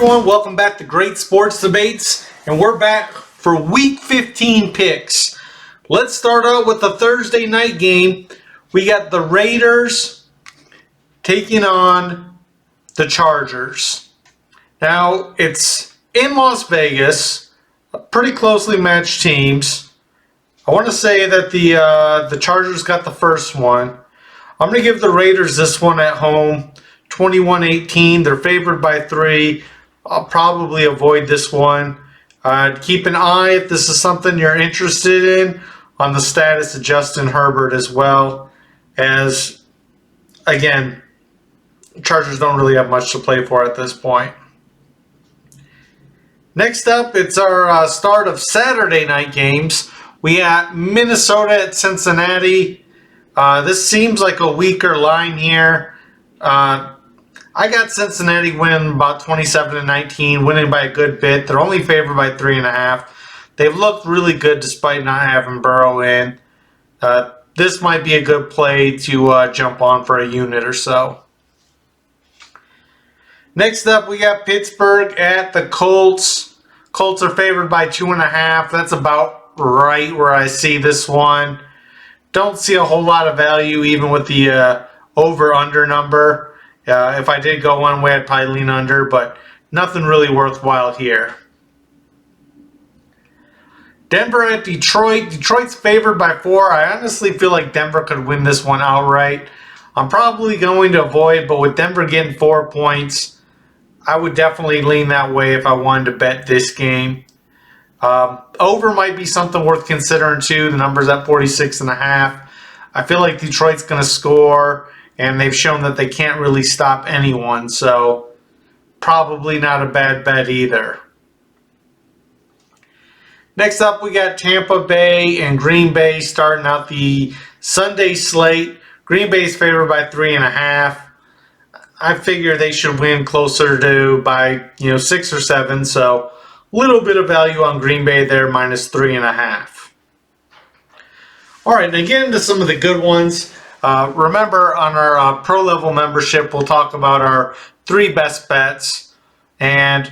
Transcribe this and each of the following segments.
everyone, welcome back to Great Sports Debates, and we're back for Week 15 picks. Let's start out with the Thursday night game. We got the Raiders taking on the Chargers. Now, it's in Las Vegas, pretty closely matched teams. I want to say that the Chargers got the first one. I'm going to give the Raiders this one at home, 21-18. They're favored by 3. I'll probably avoid this one. Keep an eye if this is something you're interested in on the status of Justin Herbert as well, as, again, Chargers don't really have much to play for at this point. Next up, it's our start of Saturday night games. We got Minnesota at Cincinnati. This seems like a weaker line here. I got Cincinnati winning about 27-19, winning by a good bit. They're only favored by 3.5. They've looked really good despite not having Burrow in. This might be a good play to jump on for a unit or so. Next up, we got Pittsburgh at the Colts. Colts are favored by 2.5. That's about right where I see this one. Don't see a whole lot of value even with the over-under number. If I did go one way, I'd probably lean under, but nothing really worthwhile here. Denver at Detroit. Detroit's favored by 4. I honestly feel like Denver could win this one outright. I'm probably going to avoid, but with Denver getting 4 points, I would definitely lean that way if I wanted to bet this game. Over might be something worth considering too. The number's at 46.5. I feel like Detroit's going to score, and they've shown that they can't really stop anyone, so probably not a bad bet either. Next up, we got Tampa Bay and Green Bay starting out the Sunday slate. Green Bay's favored by 3.5. I figure they should win closer to by 6 or 7, so a little bit of value on Green Bay there, minus 3.5. All right, and get into some of the good ones. Remember, on our pro level membership, we'll talk about our 3 best bets. And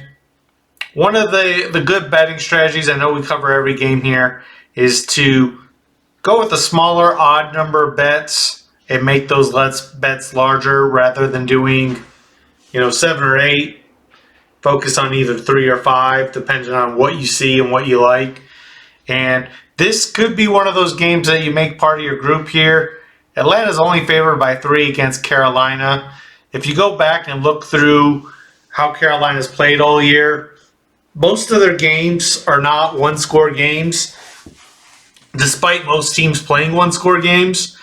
one of the good betting strategies, I know we cover every game here, is to go with the smaller odd number bets and make those bets larger rather than doing 7 or 8. Focus on either 3 or 5, depending on what you see and what you like. And this could be one of those games that you make part of your group here. Atlanta's only favored by 3 against Carolina. If you go back and look through how Carolina's played all year, most of their games are not one-score games. Despite most teams playing one-score games,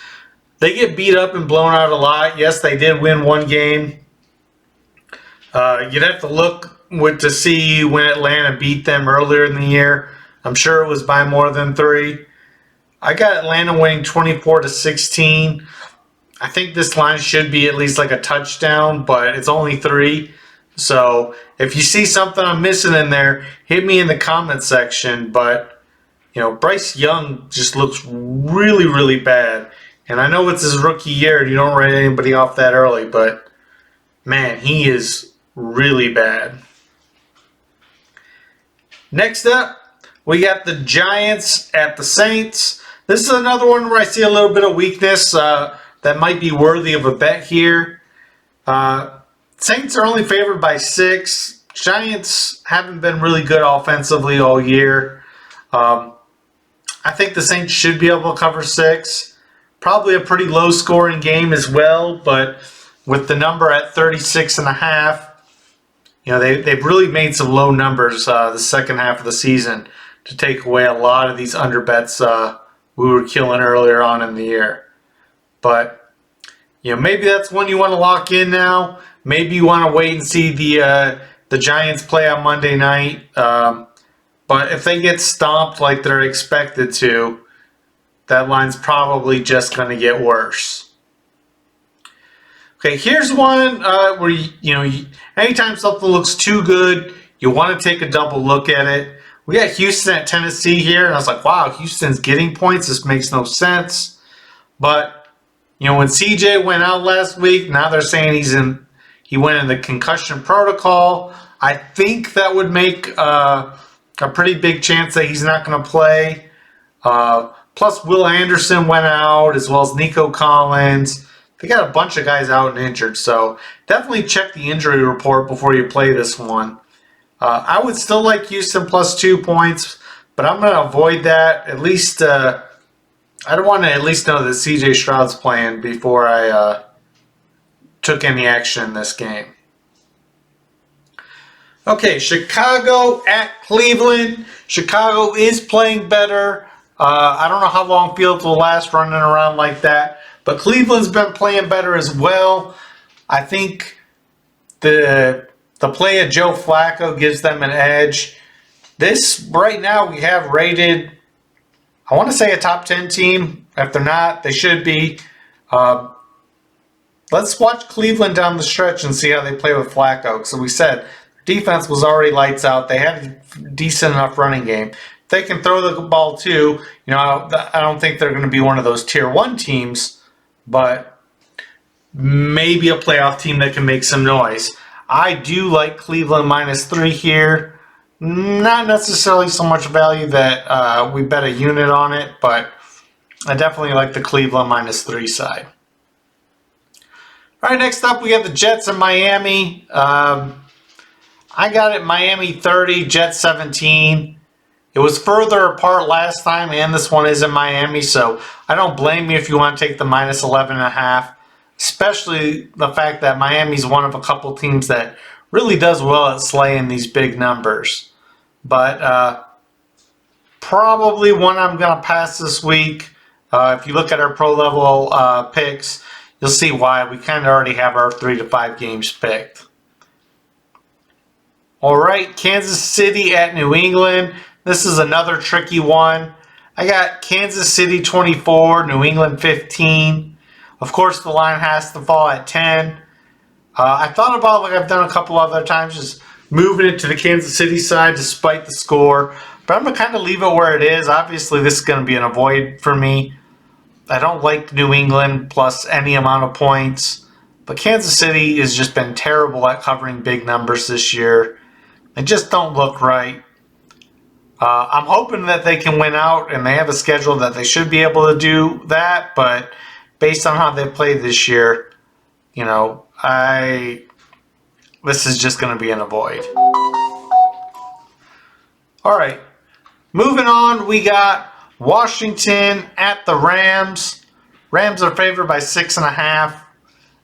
they get beat up and blown out a lot. Yes, they did win one game. You'd have to look to see when Atlanta beat them earlier in the year. I'm sure it was by more than 3. I got Atlanta winning 24-16. I think this line should be at least like a touchdown, but it's only 3. So if you see something I'm missing in there, hit me in the comment section. But, Bryce Young just looks really, really bad. And I know it's his rookie year and you don't write anybody off that early, but, man, he is really bad. Next up, we got the Giants at the Saints. This is another one where I see a little bit of weakness that might be worthy of a bet here. Saints are only favored by 6. Giants haven't been really good offensively all year. I think the Saints should be able to cover 6. Probably a pretty low-scoring game as well, but with the number at 36.5, they've really made some low numbers the second half of the season to take away a lot of these under bets we were killing earlier on in the year. But, maybe that's one you want to lock in now. Maybe you want to wait and see the Giants play on Monday night. But if they get stomped like they're expected to, that line's probably just going to get worse. Okay, here's one where, anytime something looks too good, you want to take a double look at it. We got Houston at Tennessee here, and I was like, wow, Houston's getting points. This makes no sense. But, when CJ went out last week, now they're saying he went in the concussion protocol. I think that would make a pretty big chance that he's not going to play. Plus, Will Anderson went out, as well as Nico Collins. They got a bunch of guys out and injured, so definitely check the injury report before you play this one. I would still like Houston plus 2 points, but I'm going to avoid that. At least, I don't want to at least know that CJ Stroud's playing before I took any action in this game. Okay, Chicago at Cleveland. Chicago is playing better. I don't know how long Fields will last running around like that, but Cleveland's been playing better as well. I think the play of Joe Flacco gives them an edge. This, right now, we have rated, I want to say a top 10 team. If they're not, they should be. Let's watch Cleveland down the stretch and see how they play with Flacco. So we said defense was already lights out. They had a decent enough running game. If they can throw the ball too, I don't think they're going to be one of those tier 1 teams, but maybe a playoff team that can make some noise. I do like Cleveland -3 here. Not necessarily so much value that we bet a unit on it, but I definitely like the Cleveland -3 side. All right, next up we have the Jets in Miami. I got it Miami 30, Jets 17. It was further apart last time, and this one is in Miami, so I don't blame you if you want to take the -11.5. Especially the fact that Miami's one of a couple teams that really does well at slaying these big numbers. But probably one I'm going to pass this week. If you look at our pro level picks, you'll see why. We kind of already have our 3 to 5 games picked. All right, Kansas City at New England. This is another tricky one. I got Kansas City 24, New England 15. Of course, the line has to fall at 10. I thought about, like I've done a couple other times, just moving it to the Kansas City side despite the score. But I'm going to kind of leave it where it is. Obviously, this is going to be an avoid for me. I don't like New England plus any amount of points. But Kansas City has just been terrible at covering big numbers this year. They just don't look right. I'm hoping that they can win out, and they have a schedule that they should be able to do that. But based on how they played this year, this is just going to be an avoid. All right, moving on, we got Washington at the Rams. Rams are favored by 6.5.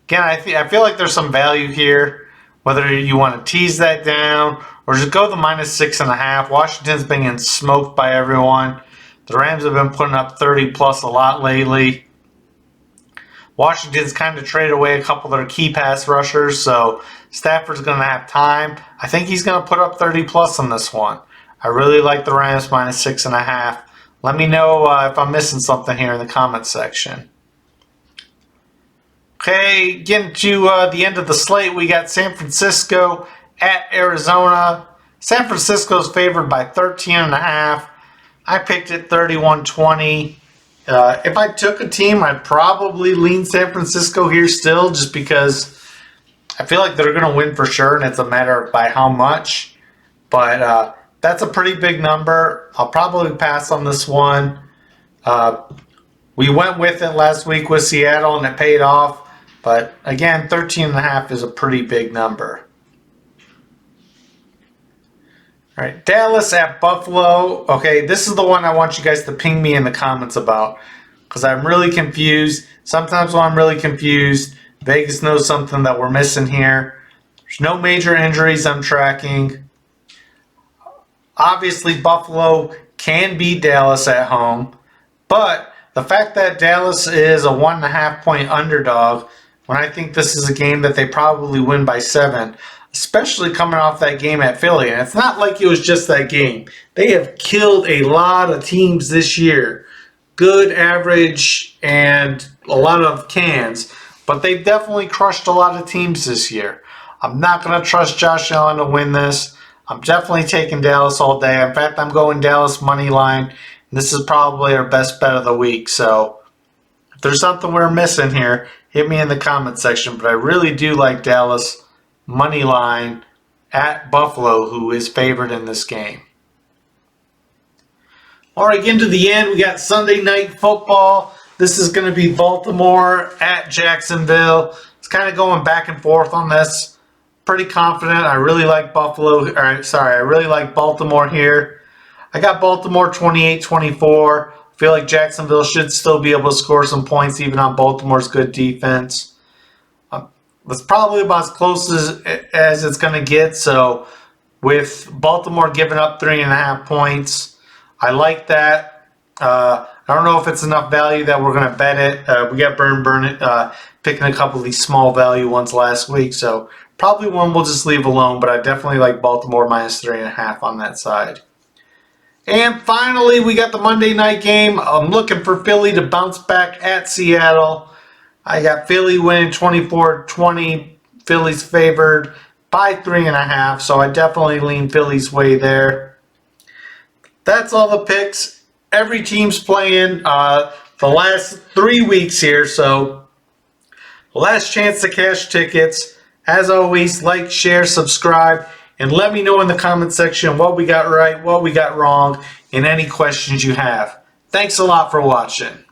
Again, I feel like there's some value here, whether you want to tease that down or just go the -6.5. Washington's been getting smoked by everyone. The Rams have been putting up 30 plus a lot lately. Washington's kind of traded away a couple of their key pass rushers, so Stafford's going to have time. I think he's going to put up 30 plus on this one. I really like the Rams -6.5. Let me know if I'm missing something here in the comment section. Okay, getting to the end of the slate, we got San Francisco at Arizona. San Francisco's favored by 13.5. I picked it 31-20. If I took a team, I'd probably lean San Francisco here still, just because I feel like they're going to win for sure, and it's a matter of by how much. But that's a pretty big number. I'll probably pass on this one. We went with it last week with Seattle, and it paid off. But again, 13.5 is a pretty big number. All right, Dallas at Buffalo. Okay, this is the one I want you guys to ping me in the comments about, because I'm really confused. Sometimes when I'm really confused, Vegas knows something that we're missing here. There's no major injuries I'm tracking. Obviously, Buffalo can beat Dallas at home, but the fact that Dallas is a 1.5 point underdog, when I think this is a game that they probably win by 7, especially coming off that game at Philly. And it's not like it was just that game. They have killed a lot of teams this year. Good, average, and a lot of cans. But they've definitely crushed a lot of teams this year. I'm not going to trust Josh Allen to win this. I'm definitely taking Dallas all day. In fact, I'm going Dallas money line. This is probably our best bet of the week. So if there's something we're missing here, hit me in the comment section. But I really do like Dallas money line at Buffalo, who is favored in this game. All right, getting to the end, we got Sunday Night Football. This is going to be Baltimore at Jacksonville. It's kind of going back and forth on this. Pretty confident. I really like I really like Baltimore here. I got Baltimore 28-24. Feel like Jacksonville should still be able to score some points even on Baltimore's good defense. It's probably about as close as it's going to get. So with Baltimore giving up 3.5 points, I like that. I don't know if it's enough value that we're going to bet it. We got picking a couple of these small value ones last week. So probably one we'll just leave alone. But I definitely like Baltimore minus 3.5 on that side. And finally, we got the Monday night game. I'm looking for Philly to bounce back at Seattle. I got Philly winning 24-20. Philly's favored by 3.5. So I definitely lean Philly's way there. That's all the picks. Every team's playing the last 3 weeks here. So last chance to cash tickets. As always, like, share, subscribe. And let me know in the comment section what we got right, what we got wrong, and any questions you have. Thanks a lot for watching.